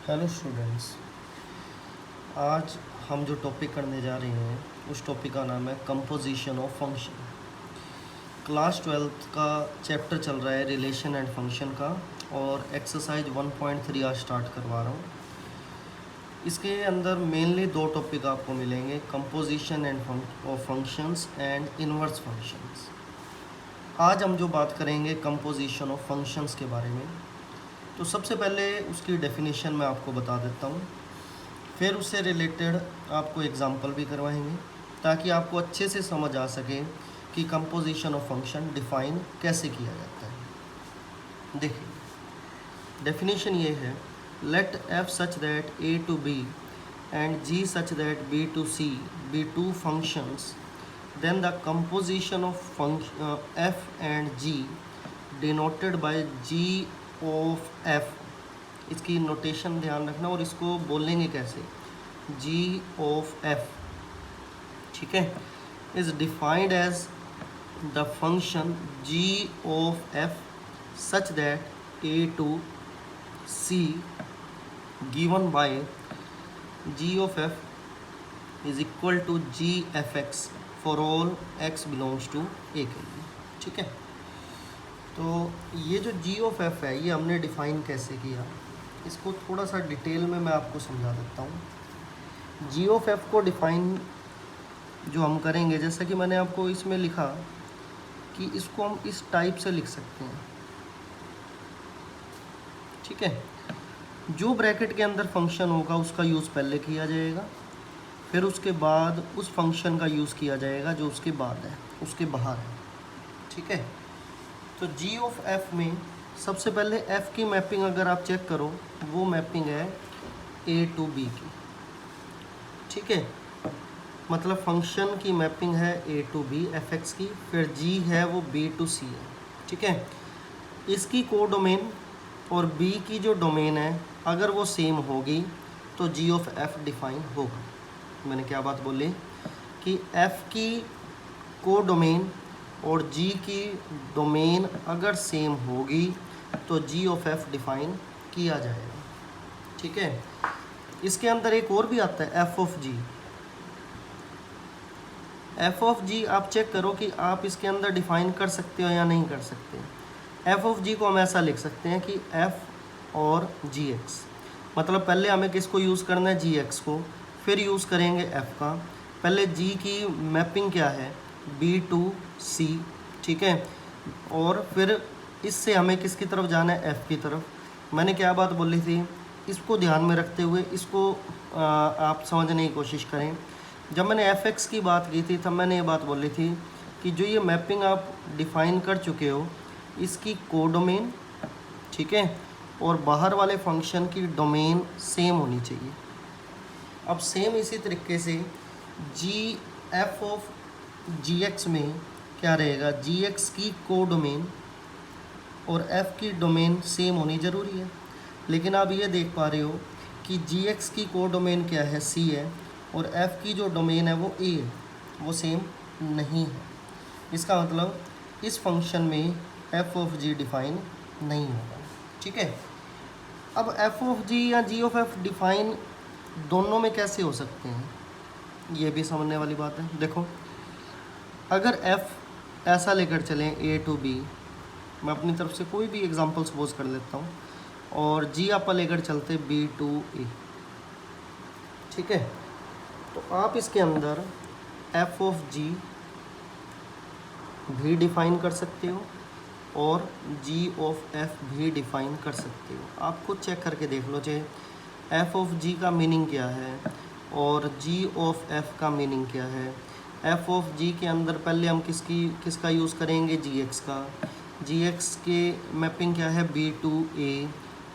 Hello students, आज हम जो टॉपिक करने जा रहे हैं उस टॉपिक का नाम है composition of function. Class 12th का चैप्टर चल रहा है रिलेशन एंड फंक्शन का, और एक्सरसाइज 1.3 आज स्टार्ट करवा रहा हूँ। इसके अंदर मेनली दो टॉपिक आपको मिलेंगे, composition end of functions and inverse functions. आज हम जो बात करेंगे कंपोजिशन ऑफ फंक्शंस के बारे में, तो सबसे पहले उसकी डेफिनेशन मैं आपको बता देता हूँ, फिर उससे रिलेटेड आपको एग्जांपल भी करवाएंगे ताकि आपको अच्छे से समझ आ सके कि कंपोजिशन ऑफ फंक्शन डिफ़ाइन कैसे किया जाता है। देखिए डेफिनेशन ये है, let f such that A to B and g such that B to C be two functions, then the composition of f and g denoted by ji of f. इसकी notation ध्यान रखना और इसको बोलेंगे कैसे, जी of F, ठीक है, is defined as the function G of F such that A to C given by ji of F is equal to G F X for all X belongs to A के लिए, ठीक है। तो ये जो जी of F है ये हमने डिफ़ाइन कैसे किया, इसको थोड़ा सा डिटेल में मैं आपको समझा देता हूँ। जी ऑफ एफ को डिफ़ाइन जो हम करेंगे, जैसा कि मैंने आपको इसमें लिखा कि इसको हम इस टाइप से लिख सकते हैं, ठीक है। जो ब्रैकेट के अंदर फंक्शन होगा उसका यूज़ पहले किया जाएगा, फिर उसके बाद उस फंक्शन का यूज़ किया जाएगा जो उसके बाद है, उसके बाहर है, ठीक है। तो जी ऑफ एफ में सबसे पहले एफ की मैपिंग अगर आप चेक करो, वो मैपिंग है ए टू बी की, ठीक है। मतलब फंक्शन की मैपिंग है ए टू बी एफ एक्स की, फिर जी है वो बी टू सी है, ठीक है। इसकी को डोमेन और बी की जो डोमेन है अगर वो सेम होगी तो जी ऑफ एफ डिफाइन होगा। मैंने क्या बात बोली कि एफ की को डोमेन और जी की डोमेन अगर सेम होगी तो जी ऑफ एफ डिफाइन किया जाएगा, ठीक है। इसके अंदर एक और भी आता है F of G. F of G आप चेक करो कि आप इसके अंदर डिफाइन कर सकते हो या नहीं कर सकते। एफ ऑफ जी को हम ऐसा लिख सकते हैं कि एफ और जी एक्स, मतलब पहले हमें किसको यूज़ करना है, जी एक्स को, फिर यूज़ करेंगे एफ का। पहले जी की मैपिंग क्या है, बी टू सी, ठीक है, और फिर इससे हमें किसकी तरफ जाना है, एफ़ की तरफ। मैंने क्या बात बोली थी, इसको ध्यान में रखते हुए इसको आप समझने की कोशिश करें। जब मैंने एफ एक्स की बात की थी तब मैंने ये बात बोली थी कि जो ये मैपिंग आप डिफ़ाइन कर चुके हो इसकी को डोमेन, ठीक है, और बाहर वाले फंक्शन की डोमेन सेम होनी चाहिए। अब सेम इसी तरीके से जी एफ ऑफ जी एक्स में क्या रहेगा, जी एक्स की को डोमेन और एफ़ की डोमेन सेम होनी ज़रूरी है। लेकिन आप ये देख पा रहे हो कि जी एक्स की को डोमेन क्या है, सी है, और एफ़ की जो डोमेन है वो ए है, वो सेम नहीं है। इसका मतलब इस फंक्शन में एफ ऑफ जी डिफ़ाइन नहीं होगा, ठीक है। अब एफ ऑफ जी या जी ऑफ एफ डिफ़ाइन दोनों में कैसे हो सकते हैं, ये भी समझने वाली बात है। देखो, अगर एफ़ ऐसा लेकर चलें ए टू बी, मैं अपनी तरफ से कोई भी एग्जांपल सपोज कर लेता हूँ, और जी आप लेकर चलते बी टू ए, ठीक है। तो आप इसके अंदर एफ ऑफ जी भी डिफ़ाइन कर सकते हो और जी ऑफ एफ भी डिफ़ाइन कर सकते हो। आप खुद चेक करके देख लो चाहे एफ ऑफ जी का मीनिंग क्या है और जी ऑफ एफ का मीनिंग क्या है। एफ ऑफ जी के अंदर पहले हम किसका यूज़ करेंगे, जी एक्स का। जी एक्स के मैपिंग क्या है, बी टू ए,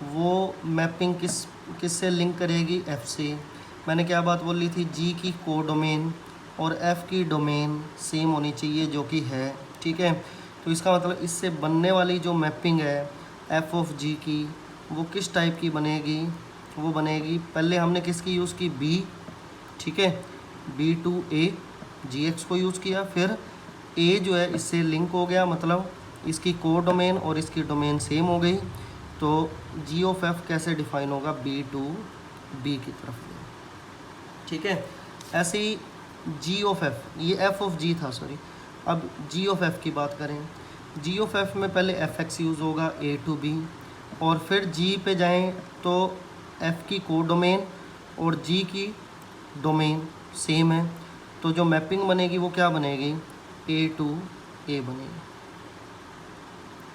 वो मैपिंग किससे लिंक करेगी, एफ़ से। मैंने क्या बात बोली थी, जी की को डोमेन और एफ़ की डोमेन सेम होनी चाहिए, जो कि है, ठीक है। तो इसका मतलब इससे बनने वाली जो मैपिंग है एफ़ ऑफ जी की, वो किस टाइप की बनेगी, वो बनेगी, पहले हमने किसकी यूज़ की, बी, ठीक है, B to A, g x को यूज़ किया, फिर ए जो है इससे लिंक हो गया, मतलब इसकी को डोमेन और इसकी डोमेन सेम हो गई, तो जी ऑफ एफ कैसे डिफाइन होगा, बी टू बी की तरफ, ठीक है। ऐसे ही जी ऑफ एफ, ये एफ ऑफ जी था सॉरी, अब जी ऑफ एफ की बात करें, जी ऑफ एफ में पहले एफ एक्स यूज़ होगा ए टू बी, और फिर जी पे जाएं तो एफ की को डोमेन और जी की डोमेन सेम है, तो जो मैपिंग बनेगी वो क्या बनेगी, ए टू ए बनेगी।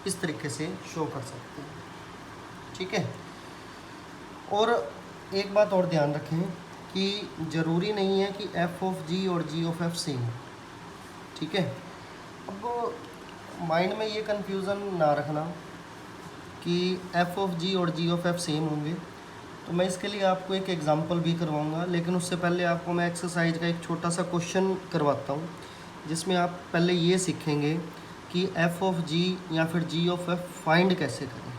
इस तरीके से शो कर सकते हैं, ठीक है। और एक बात और ध्यान रखें कि ज़रूरी नहीं है कि एफ ऑफ जी और जी ऑफ एफ सेम हो, ठीक है। अब माइंड में ये कन्फ्यूज़न ना रखना कि एफ ऑफ जी और जी ऑफ एफ सेम होंगे, तो मैं इसके लिए आपको एक एग्जांपल भी करवाऊंगा, लेकिन उससे पहले आपको मैं एक्सरसाइज का एक छोटा सा क्वेश्चन करवाता हूँ, जिसमें आप पहले ये सीखेंगे कि एफ ऑफ जी या फिर जी ऑफ एफ फाइंड कैसे करें,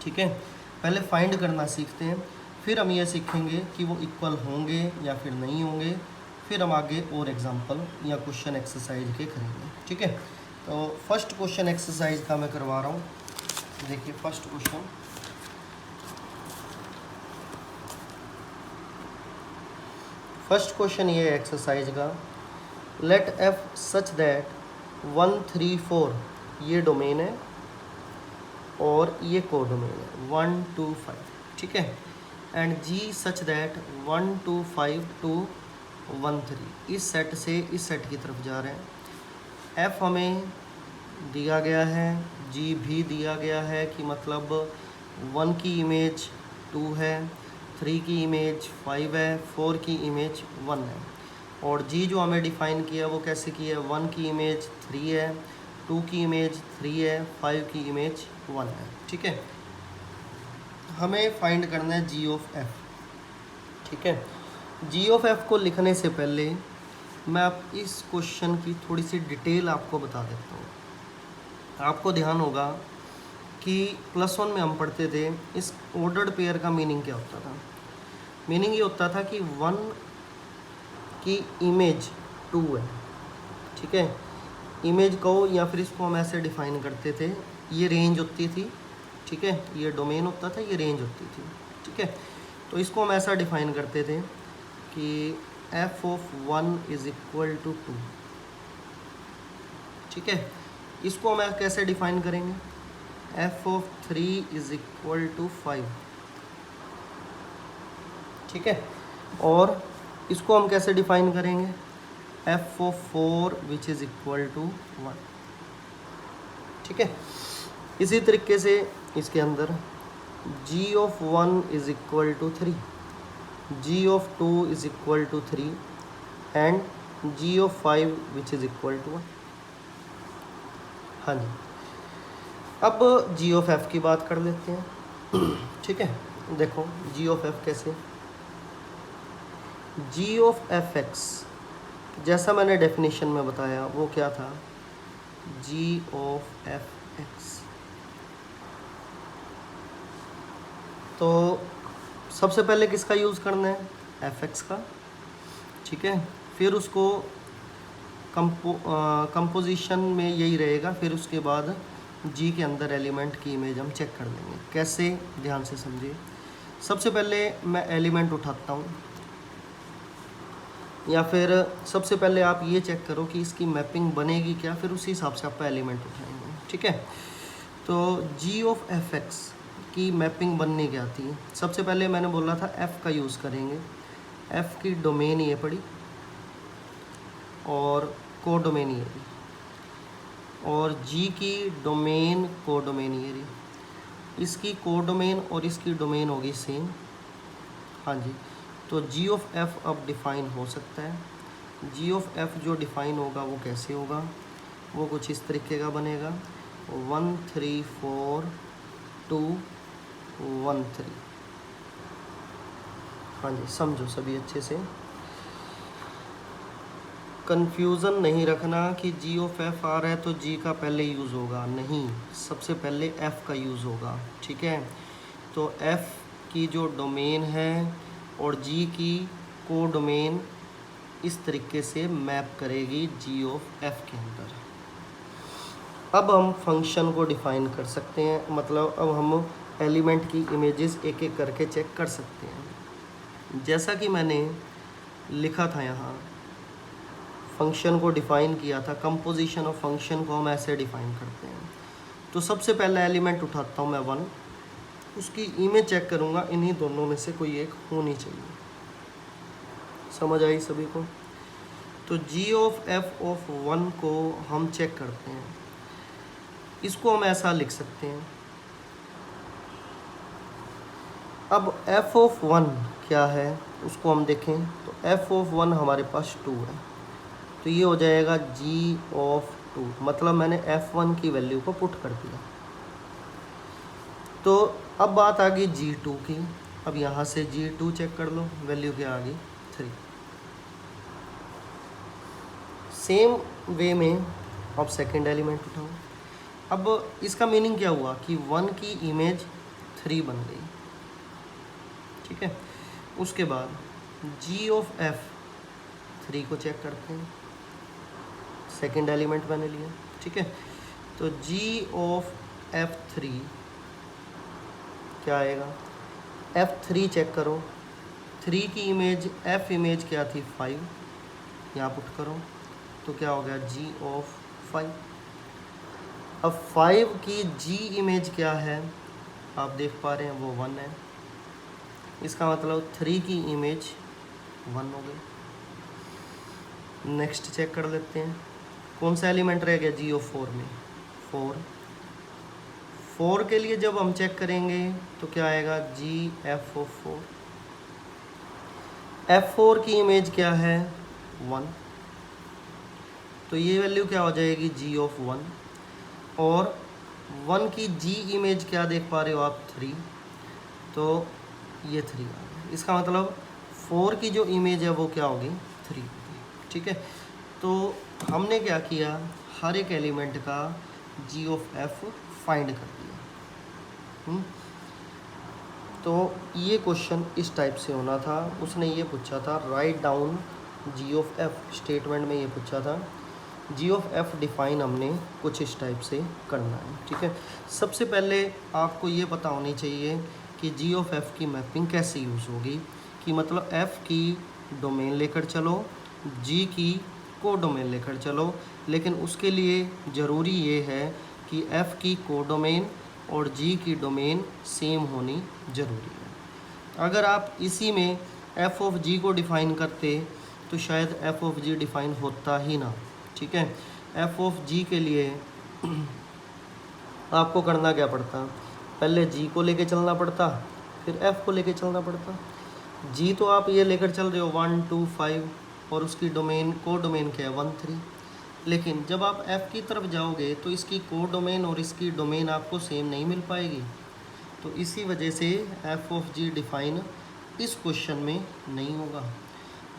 ठीक है। पहले फाइंड करना सीखते हैं, फिर हम ये सीखेंगे कि वो इक्वल होंगे या फिर नहीं होंगे, फिर हम आगे और एग्जांपल या क्वेश्चन एक्सरसाइज के करेंगे, ठीक है। तो फर्स्ट क्वेश्चन एक्सरसाइज का मैं करवा रहा हूँ। देखिए फर्स्ट क्वेश्चन ये है एक्सरसाइज का, लेट एफ सच दैट 1 3 4 ये डोमेन है और ये को डोमेन है 1 2 5, ठीक है, एंड जी सच दैट 1 2 5 2 1 3, इस सेट से इस सेट की तरफ जा रहे हैं। एफ हमें दिया गया है, जी भी दिया गया है कि मतलब 1 की इमेज 2 है, 3 की इमेज 5 है, 4 की इमेज 1 है, और जी जो हमें डिफ़ाइन किया वो कैसे किया है, 1 की इमेज 3 है, 2 की इमेज 3 है, 5 की इमेज 1 है, ठीक है। हमें फाइंड करना है जी ऑफ एफ, ठीक है। जी ऑफ एफ को लिखने से पहले मैं आप इस क्वेश्चन की थोड़ी सी डिटेल आपको बता देता हूँ। आपको ध्यान होगा कि +1 में हम पढ़ते थे इस ऑर्डर्ड पेयर का मीनिंग क्या होता था। मीनिंग ये होता था कि 1 की इमेज 2 है, ठीक है, इमेज को या फिर इसको हम ऐसे डिफाइन करते थे, ये रेंज होती थी, ठीक है, ये डोमेन होता था, ये रेंज होती थी, ठीक है। तो इसको हम ऐसा डिफाइन करते थे कि F of 1 is equal to 2, ठीक है। इसको हम कैसे डिफाइन करेंगे, F of 3 is equal to 5, ठीक है, और इसको हम कैसे डिफाइन करेंगे, F of 4 which is equal to 1, ठीक है। इसी तरीके से इसके अंदर G of 1 is equal to 3, G of 2 is equal to 3 and G of 5 which is equal to 1। हाँ जी, अब जी ऑफ एफ की बात कर लेते हैं, ठीक है। देखो जी ऑफ एफ कैसे, जी ऑफ एफ एक्स जैसा मैंने डेफिनेशन में बताया वो क्या था, जी ऑफ एफ एक्स। तो सबसे पहले किसका यूज़ करना है, एफ एक्स का, ठीक है। फिर उसको कंपोजिशन में यही रहेगा, फिर उसके बाद जी के अंदर एलिमेंट की इमेज हम चेक कर लेंगे। कैसे, ध्यान से समझिए। सबसे पहले मैं एलिमेंट उठाता हूँ, या फिर सबसे पहले आप ये चेक करो कि इसकी मैपिंग बनेगी क्या, फिर उसी हिसाब से आप एलिमेंट उठाएंगे, ठीक है। तो जी ऑफ एफ एक्स की मैपिंग बनने क्या आती है, सबसे पहले मैंने बोला था एफ़ का यूज़ करेंगे, एफ़ की डोमेन ये पड़ी और को डोमेन ये रही, और जी की डोमेन को डोमेन ये रही, इसकी को डोमेन और इसकी डोमेन होगी सेम, हाँ जी। तो जी ऑफ एफ अब डिफ़ाइन हो सकता है। जी ऑफ एफ जो डिफ़ाइन होगा वो कैसे होगा, वो कुछ इस तरीके का बनेगा, 1 3 4 2 1 3। हाँ जी, समझो सभी अच्छे से, कन्फ्यूज़न नहीं रखना कि जी ऑफ एफ आ रहा है तो जी का पहले यूज़ होगा, नहीं, सबसे पहले एफ़ का यूज़ होगा, ठीक है। तो एफ़ की जो डोमेन है और जी की को डोमेन इस तरीके से मैप करेगी जी ऑफ एफ के अंदर। अब हम फंक्शन को डिफ़ाइन कर सकते हैं, मतलब अब हम एलिमेंट की इमेजेस एक एक करके चेक कर सकते हैं। जैसा कि मैंने लिखा था यहाँ, फंक्शन को डिफ़ाइन किया था, कंपोजिशन ऑफ फंक्शन को हम ऐसे डिफ़ाइन करते हैं। तो सबसे पहला एलिमेंट उठाता हूँ मैं 1, उसकी इमेज चेक करूँगा, इन्हीं दोनों में से कोई एक होनी चाहिए। समझ आई सभी को? तो g ऑफ f ऑफ 1 को हम चेक करते हैं। इसको हम ऐसा लिख सकते हैं, अब f ऑफ 1 क्या है उसको हम देखें तो f ऑफ 1 हमारे पास 2 है, तो ये हो जाएगा g ऑफ 2, मतलब मैंने f1 की वैल्यू को पुट कर दिया। तो अब बात आ गई g2 की। अब यहाँ से g2 चेक कर लो, वैल्यू क्या आ गई 3। सेम वे में अब सेकेंड एलिमेंट उठाओ। अब इसका मीनिंग क्या हुआ कि 1 की इमेज 3 बन गई, ठीक है। उसके बाद g ऑफ f 3 को चेक करते हैं, सेकेंड एलिमेंट मैंने लिया, ठीक है। तो g ऑफ f3 क्या आएगा, f3 चेक करो, 3 की इमेज f इमेज क्या थी 5, यहाँ पुट करो तो क्या हो गया g ऑफ 5। अब 5 की g इमेज क्या है आप देख पा रहे हैं, वो 1 है, इसका मतलब 3 की इमेज 1 हो गई। नेक्स्ट चेक कर लेते हैं, कौन सा एलिमेंट रह गया g ऑफ 4 में, 4 के लिए जब हम चेक करेंगे तो क्या आएगा g f ऑफ 4, f4 की इमेज क्या है 1, तो ये वैल्यू क्या हो जाएगी g ऑफ 1, और 1 की g इमेज क्या देख पा रहे हो आप 3, तो ये 3 आ गया। इसका मतलब 4 की जो इमेज है वो क्या होगी 3 होगी, ठीक है। तो हमने क्या किया, हर एक एलिमेंट का g ऑफ f फाइंड कर दिया। तो ये क्वेश्चन इस टाइप से होना था। उसने ये पूछा था write down g of f, statement में ये पूछा था g ऑफ f डिफ़ाइन हमने कुछ इस टाइप से करना है, ठीक है। सबसे पहले आपको ये पता होनी चाहिए कि g ऑफ f की मैपिंग कैसे यूज़ होगी, कि मतलब f की डोमेन लेकर चलो, g की को डोमेन लेकर चलो, लेकिन उसके लिए ज़रूरी ये है कि f की को डोमेन और g की डोमेन सेम होनी ज़रूरी है। अगर आप इसी में f ऑफ g को डिफ़ाइन करते तो शायद f ऑफ g डिफ़ाइन होता ही ना, ठीक है। f ऑफ g के लिए आपको करना क्या पड़ता, पहले g को लेके चलना पड़ता, फिर f को लेके चलना पड़ता। g तो आप ये लेकर चल रहे हो 1 2 5 और उसकी डोमेन को डोमेन क्या है 1 3, लेकिन जब आप f की तरफ जाओगे तो इसकी को डोमेन और इसकी डोमेन आपको सेम नहीं मिल पाएगी। तो इसी वजह से f ऑफ g डिफ़ाइन इस क्वेश्चन में नहीं होगा।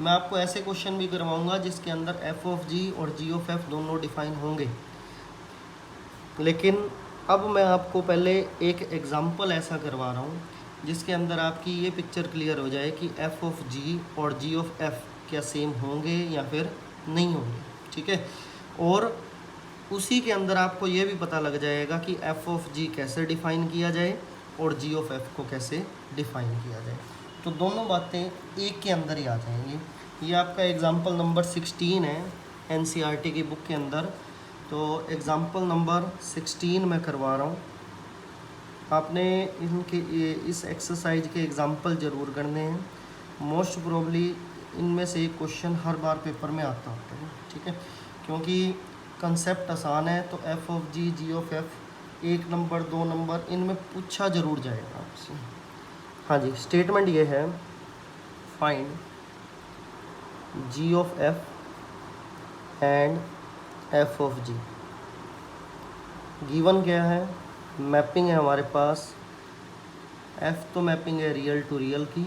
मैं आपको ऐसे क्वेश्चन भी करवाऊंगा जिसके अंदर f ऑफ g और g ऑफ f दोनों डिफ़ाइन होंगे, लेकिन अब मैं आपको पहले एक एग्ज़ाम्पल ऐसा करवा रहा हूँ जिसके अंदर आपकी ये पिक्चर क्लियर हो जाए कि f ऑफ g और g ऑफ f क्या सेम होंगे या फिर नहीं होंगे, ठीक है। और उसी के अंदर आपको ये भी पता लग जाएगा कि f ऑफ g कैसे डिफ़ाइन किया जाए और g ऑफ f को कैसे डिफ़ाइन किया जाए। तो दोनों बातें एक के अंदर ही आ जाएंगी। ये आपका एग्ज़ाम्पल नंबर 16 है NCERT की बुक के अंदर। तो एग्ज़ाम्पल नंबर 16 मैं करवा रहा हूँ, आपने इनके इस एक्सरसाइज के एग्ज़ाम्पल ज़रूर करने हैं। मोस्ट प्रोबेबली इनमें से एक क्वेश्चन हर बार पेपर में आता होता है, ठीक है, क्योंकि कंसेप्ट आसान है। तो f of g, g of f 1 number 2 number इनमें पूछा ज़रूर जाएगा आपसे। हाँ जी, स्टेटमेंट ये है find g of f and f of g। Given क्या है, मैपिंग है हमारे पास, f तो मैपिंग है रियल टू रियल की,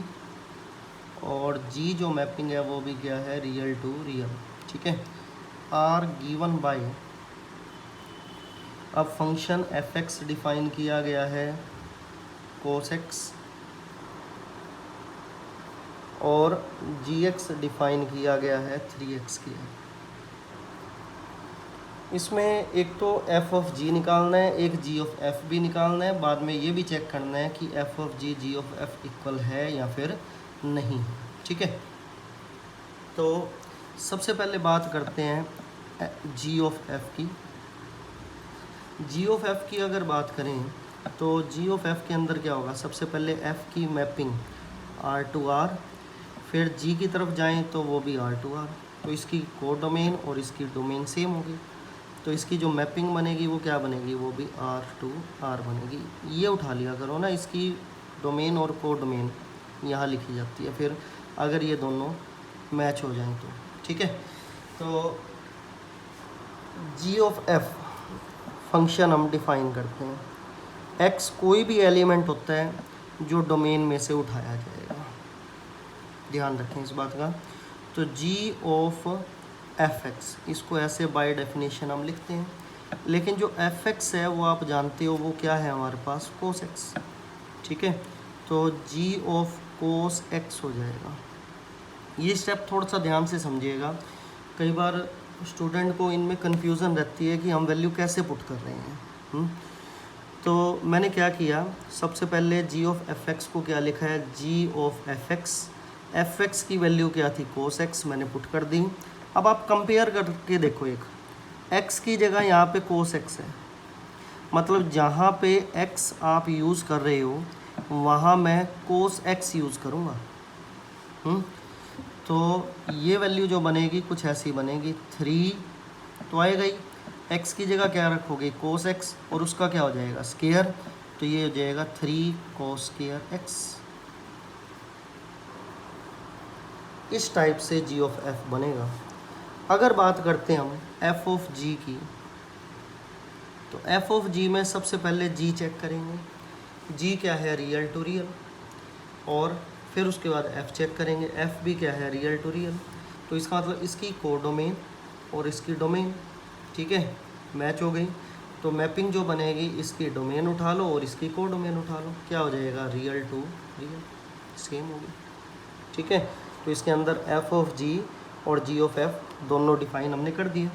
और g जो मैपिंग है वो भी क्या है रियल टू रियल, ठीक है। आर गिवन बाय, अब फंक्शन f(x) डिफ़ाइन किया गया है cos x और gx डिफ़ाइन किया गया है 3x किया। इसमें एक तो एफ ऑफ जी निकालना है, एक जी ऑफ एफ भी निकालना है, बाद में ये भी चेक करना है कि F of g of f equal है या फिर नहीं, ठीक है। तो सबसे पहले बात करते हैं जी ऑफ एफ की। जी ऑफ एफ की अगर बात करें तो जी ऑफ एफ के अंदर क्या होगा, सबसे पहले एफ की मैपिंग आर टू आर, फिर जी की तरफ जाएं तो वो भी आर टू आर, तो इसकी को डोमेन और इसकी डोमेन सेम होगी, तो इसकी जो मैपिंग बनेगी वो क्या बनेगी, वो भी आर टू आर बनेगी। ये उठा लिया करो ना, इसकी डोमेन और को डोमेन यहाँ लिखी जाती है, फिर अगर ये दोनों मैच हो जाएं तो, ठीक है। तो जी ऑफ एफ फंक्शन हम डिफाइन करते हैं, एक्स कोई भी एलिमेंट होता है जो डोमेन में से उठाया जाएगा, ध्यान रखें इस बात का। तो जी ऑफ एफ एक्स, इसको ऐसे बाय डेफिनेशन हम लिखते हैं, लेकिन जो एफ एक्स है वो आप जानते हो वो क्या है हमारे पास, कोस एक्स, ठीक है। तो जी ऑफ कोस एक्स हो जाएगा। ये स्टेप थोड़ा सा ध्यान से समझिएगा, कई बार स्टूडेंट को इनमें कन्फ्यूज़न रहती है कि हम वैल्यू कैसे पुट कर रहे हैं। तो मैंने क्या किया, सबसे पहले जी ऑफ एफ एक्स को क्या लिखा है, जी ऑफ एफ एक्स की वैल्यू क्या थी, कोस एक्स, मैंने पुट कर दी। अब आप कंपेयर करके देखो, एक एक्स की जगह यहाँ पे कोस एक्स है, मतलब जहाँ पे एक्स आप यूज़ कर रहे हो वहाँ मैं कोस एक्स यूज़ करूँगा। तो ये वैल्यू जो बनेगी कुछ ऐसी बनेगी, 3 तो आएगा ही, एक्स की जगह क्या रखोगे, कोस एक्स, और उसका क्या हो जाएगा, स्केयर, तो ये हो जाएगा 3 कोस स्केयर एक्स। इस टाइप से जी ऑफ एफ बनेगा। अगर बात करते हैं हम एफ ऑफ जी की, तो एफ ऑफ जी में सबसे पहले जी चेक करेंगे, जी क्या है, रियल टू रियल, और फिर उसके बाद एफ चेक करेंगे, एफ भी क्या है, रियल टू रियल, तो इसका मतलब इसकी को डोमेन और इसकी डोमेन, ठीक है, मैच हो गई। तो मैपिंग जो बनेगी, इसकी डोमेन उठा लो और इसकी को डोमेन उठा लो, क्या हो जाएगा, रियल टू रियल, सेम होगी, ठीक है। तो इसके अंदर एफ ऑफ जी और जी ऑफ एफ दोनों डिफाइन हमने कर दिए।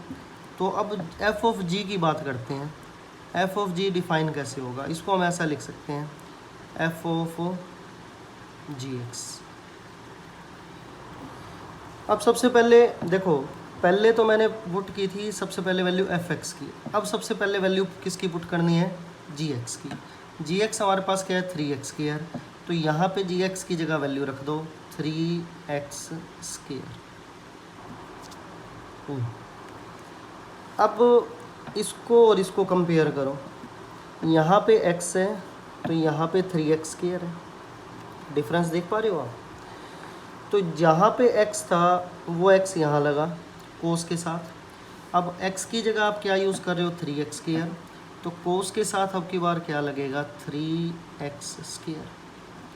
तो अब एफ ऑफ जी की बात करते हैं, एफ ऑफ जी डिफाइन कैसे होगा, इसको हम ऐसा लिख सकते हैं, एफ ऑफ जी एक्स। अब सबसे पहले देखो, पहले तो मैंने पुट की थी सबसे पहले वैल्यू एफ एक्स की, अब सबसे पहले वैल्यू किसकी पुट करनी है, जी एक्स की। जी एक्स हमारे पास क्या है, 3x स्क्वायर, तो यहाँ पे जी एक्स की जगह वैल्यू रख दो 3x स्क्वायर। अब इसको और इसको कंपेयर करो, यहाँ पे x है तो यहाँ पे 3x स्क्वायर है, डिफरेंस देख पा रहे हो आप। तो जहाँ पे x था वो x यहाँ लगा कोस के साथ, अब x की जगह आप क्या यूज़ कर रहे हो, 3x स्क्वायर, तो कोस के साथ अब की बार क्या लगेगा, 3x स्क्वायर,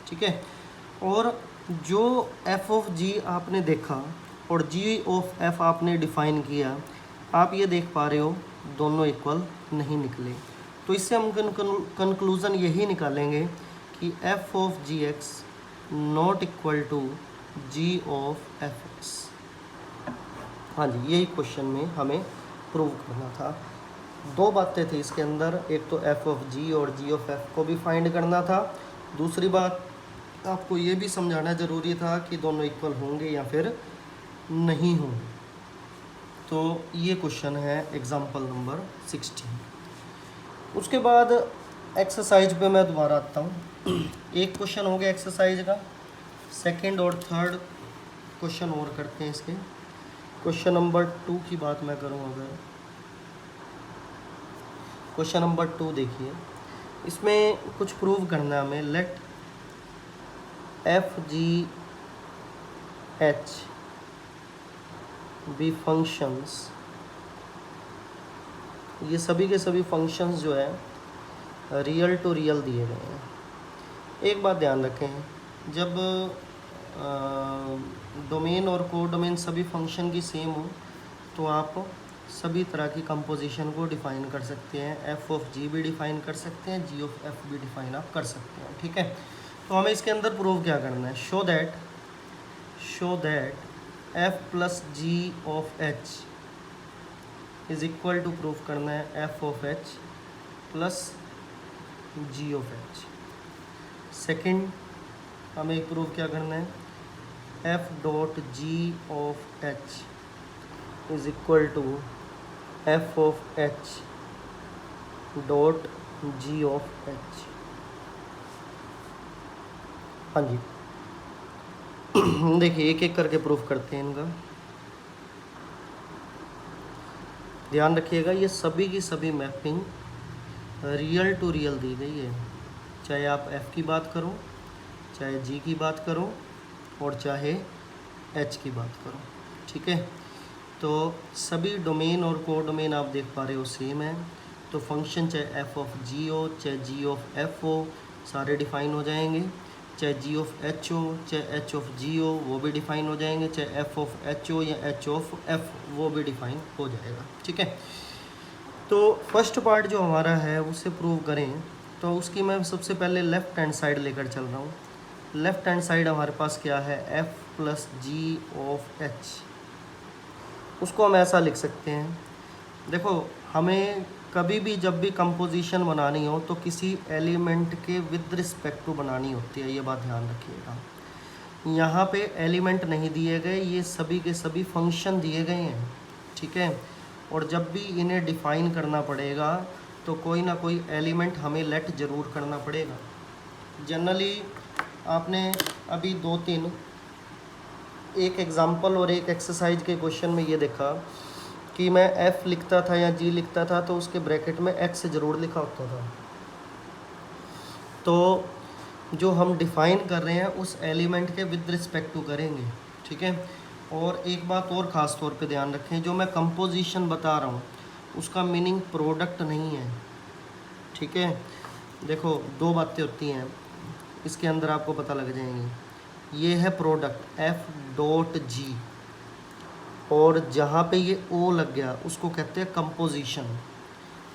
ठीक है। और जो f ऑफ g आपने देखा और g ऑफ f आपने डिफ़ाइन किया, आप ये देख पा रहे हो दोनों इक्वल नहीं निकले, तो इससे हम कंक्लूज़न यही निकालेंगे कि f of g x not equal to g of f x. हाँ जी, यही क्वेश्चन में हमें प्रूव करना था। दो बातें थी इसके अंदर, एक तो एफ ऑफ जी और जी ऑफ एफ को भी फाइंड करना था, दूसरी बात आपको ये भी समझाना ज़रूरी था कि दोनों इक्वल होंगे या फिर नहीं होंगे। तो ये क्वेश्चन है एग्जाम्पल नंबर 16। उसके बाद एक्सरसाइज पे मैं दोबारा आता हूँ। एक क्वेश्चन हो गया एक्सरसाइज का, सेकंड और थर्ड क्वेश्चन और करते हैं इसके। क्वेश्चन नंबर 2 की बात मैं करूँ, अगर क्वेश्चन नंबर 2 देखिए, इसमें कुछ प्रूव करना है हमें। Let f g h be functions, ये सभी के सभी फंक्शंस जो है रियल टू रियल दिए गए हैं। एक बात ध्यान रखें, जब डोमेन और को डोमेन सभी फंक्शन की सेम हो तो आप सभी तरह की कंपोजिशन को डिफ़ाइन कर सकते हैं। एफ ऑफ जी भी डिफ़ाइन कर सकते हैं, जी ऑफ एफ भी डिफ़ाइन आप कर सकते हैं, ठीक है। तो हमें इसके अंदर प्रूव क्या करना है, show that f plus g of h is equal to proof करना है F of h plus g of h. Second हमें एक प्रूफ क्या करना है, f dot g of h is equal to f of h dot g of h. हाँ जी देखिए एक एक करके प्रूफ करते हैं इनका। ध्यान रखिएगा ये सभी की सभी मैपिंग रियल टू रियल दी गई है, चाहे आप f की बात करो, चाहे g की बात करो, और चाहे h की बात करो। ठीक है, तो सभी डोमेन और को डोमेन आप देख पा रहे हो सेम है। तो फंक्शन चाहे f ऑफ g हो, चाहे g ऑफ f हो, सारे डिफाइन हो जाएंगे। चाहे g ऑफ h हो, चाहे h ऑफ g हो, वो भी डिफाइन हो जाएंगे। चाहे f ऑफ h हो या h ऑफ f, वो भी डिफाइन हो जाएगा। ठीक है, तो फर्स्ट पार्ट जो हमारा है उसे प्रूव करें, तो उसकी मैं सबसे पहले लेफ़्ट हैंड साइड लेकर चल रहा हूँ। लेफ़्ट हैंड साइड हमारे पास क्या है, f plus g of h। उसको हम ऐसा लिख सकते हैं, देखो हमें कभी भी जब भी कंपोजिशन बनानी हो तो किसी एलिमेंट के विद रिस्पेक्ट टू बनानी होती है, ये बात ध्यान रखिएगा। यहाँ पे एलिमेंट नहीं दिए गए, ये सभी के सभी फंक्शन दिए गए हैं। ठीक है, और जब भी इन्हें डिफ़ाइन करना पड़ेगा तो कोई ना कोई एलिमेंट हमें लेट ज़रूर करना पड़ेगा। जनरली आपने अभी 2-3 एक एग्ज़ाम्पल और एक एक्सरसाइज के क्वेश्चन में ये देखा कि मैं f लिखता था या g लिखता था तो उसके ब्रैकेट में x ज़रूर लिखा होता था। तो जो हम डिफ़ाइन कर रहे हैं उस एलिमेंट के विद रिस्पेक्ट टू करेंगे। ठीक है, और एक बात और ख़ास तौर पे ध्यान रखें, जो मैं कंपोजिशन बता रहा हूँ उसका मीनिंग प्रोडक्ट नहीं है। ठीक है, देखो दो बातें होती हैं इसके अंदर, आपको पता लग जाएंगी। ये है प्रोडक्ट f डॉट जी, और जहाँ पे ये ओ लग गया उसको कहते हैं कंपोजिशन।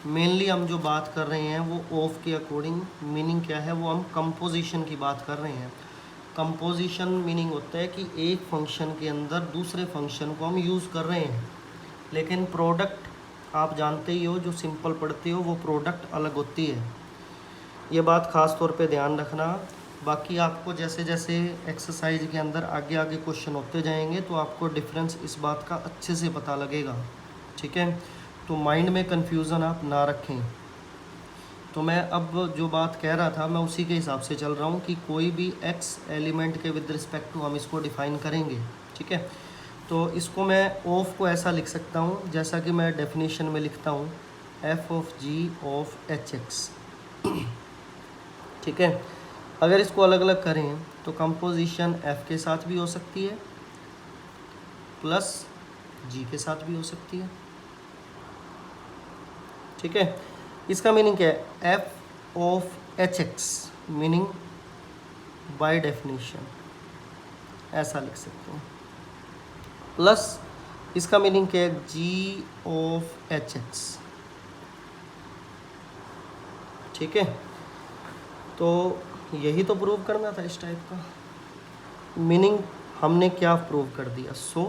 मेनली हम जो बात कर रहे हैं वो ऑफ के अकॉर्डिंग मीनिंग क्या है, वो हम कंपोजिशन की बात कर रहे हैं। कंपोजिशन मीनिंग होता है कि एक फंक्शन के अंदर दूसरे फंक्शन को हम यूज़ कर रहे हैं। लेकिन प्रोडक्ट आप जानते ही हो, जो सिंपल पढ़ते हो वो प्रोडक्ट अलग होती है। ये बात ख़ास तौर पे ध्यान रखना। बाकी आपको जैसे जैसे एक्सरसाइज के अंदर आगे आगे क्वेश्चन होते जाएंगे तो आपको डिफरेंस इस बात का अच्छे से पता लगेगा। ठीक है, तो माइंड में कन्फ्यूज़न आप ना रखें। तो मैं अब जो बात कह रहा था मैं उसी के हिसाब से चल रहा हूँ कि कोई भी x एलिमेंट के विद रिस्पेक्ट टू हम इसको डिफ़ाइन करेंगे। ठीक है, तो इसको मैं ऑफ को ऐसा लिख सकता हूँ जैसा कि मैं डेफिनेशन में लिखता हूँ, f of g of hx। ठीक है, अगर इसको अलग अलग करें तो कंपोजिशन f के साथ भी हो सकती है प्लस g के साथ भी हो सकती है। ठीक है, इसका मीनिंग क्या है, f of hx meaning by definition ऐसा लिख सकते हो, प्लस इसका मीनिंग क्या है, g ऑफ hx। ठीक है, तो यही तो प्रूव करना था इस टाइप का। मीनिंग हमने क्या प्रूव कर दिया, so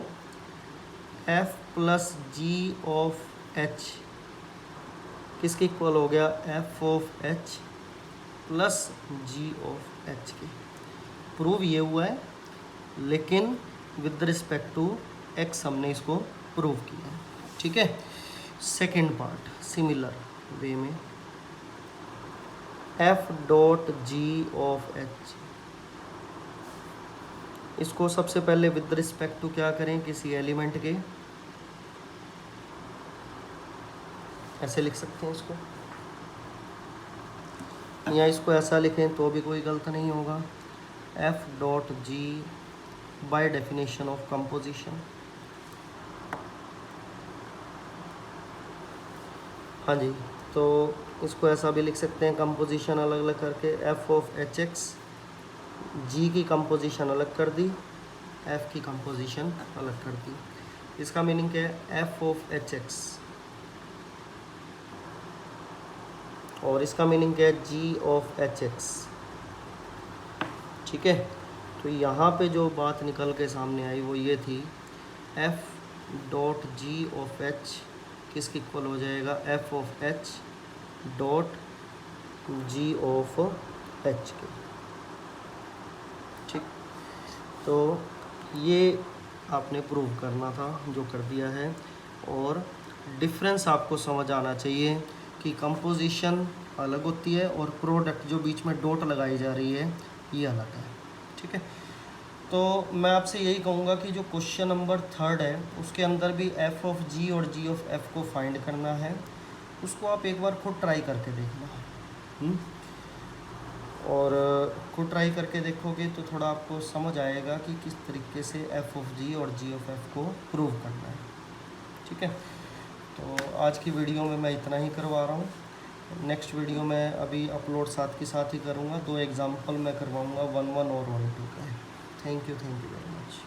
f plus g of h किसके इक्वल हो गया, f of h plus g of h के। प्रूव ये हुआ है, लेकिन विद रिस्पेक्ट टू x हमने इसको प्रूव किया है। ठीक है, सेकेंड पार्ट सिमिलर वे में f dot g of h, इसको सबसे पहले विद रिस्पेक्ट टू क्या करें, किसी एलिमेंट के, ऐसे लिख सकते हैं इसको, या इसको ऐसा लिखें तो भी कोई गलत नहीं होगा, f dot G by definition of composition. हाँ जी, तो इसको ऐसा भी लिख सकते हैं कंपोजिशन अलग अलग करके, f ऑफ एच एक्स, जी की कंपोजिशन अलग कर दी, f की कंपोजिशन अलग कर दी। इसका मीनिंग क्या है, f ऑफ एच एक्स, और इसका मीनिंग क्या है, g ऑफ एच एक्स। ठीक है, तो यहाँ पे जो बात निकल के सामने आई वो ये थी, f dot g of h किसके इक्वल हो जाएगा, F of h dot g of H के। ठीक, तो ये आपने प्रूव करना था, जो कर दिया है। और डिफरेंस आपको समझ आना चाहिए कि कंपोजिशन अलग होती है और प्रोडक्ट जो बीच में डॉट लगाई जा रही है ये अलग है। ठीक है, तो मैं आपसे यही कहूँगा कि जो क्वेश्चन नंबर 3 है उसके अंदर भी एफ ऑफ जी और जी ऑफ एफ को फाइंड करना है, उसको आप एक बार खुद ट्राई करके देखना। और खुद ट्राई करके देखोगे तो थोड़ा आपको समझ आएगा कि किस तरीके से एफ ऑफ जी और जी ऑफ एफ को प्रूव करना है। ठीक है, तो आज की वीडियो में मैं इतना ही करवा रहा हूँ। नेक्स्ट वीडियो में अभी अपलोड साथ के साथ ही करूँगा, 2 एग्जाम्पल मैं करवाऊँगा 1-1 और 1-2 का। Thank you very much.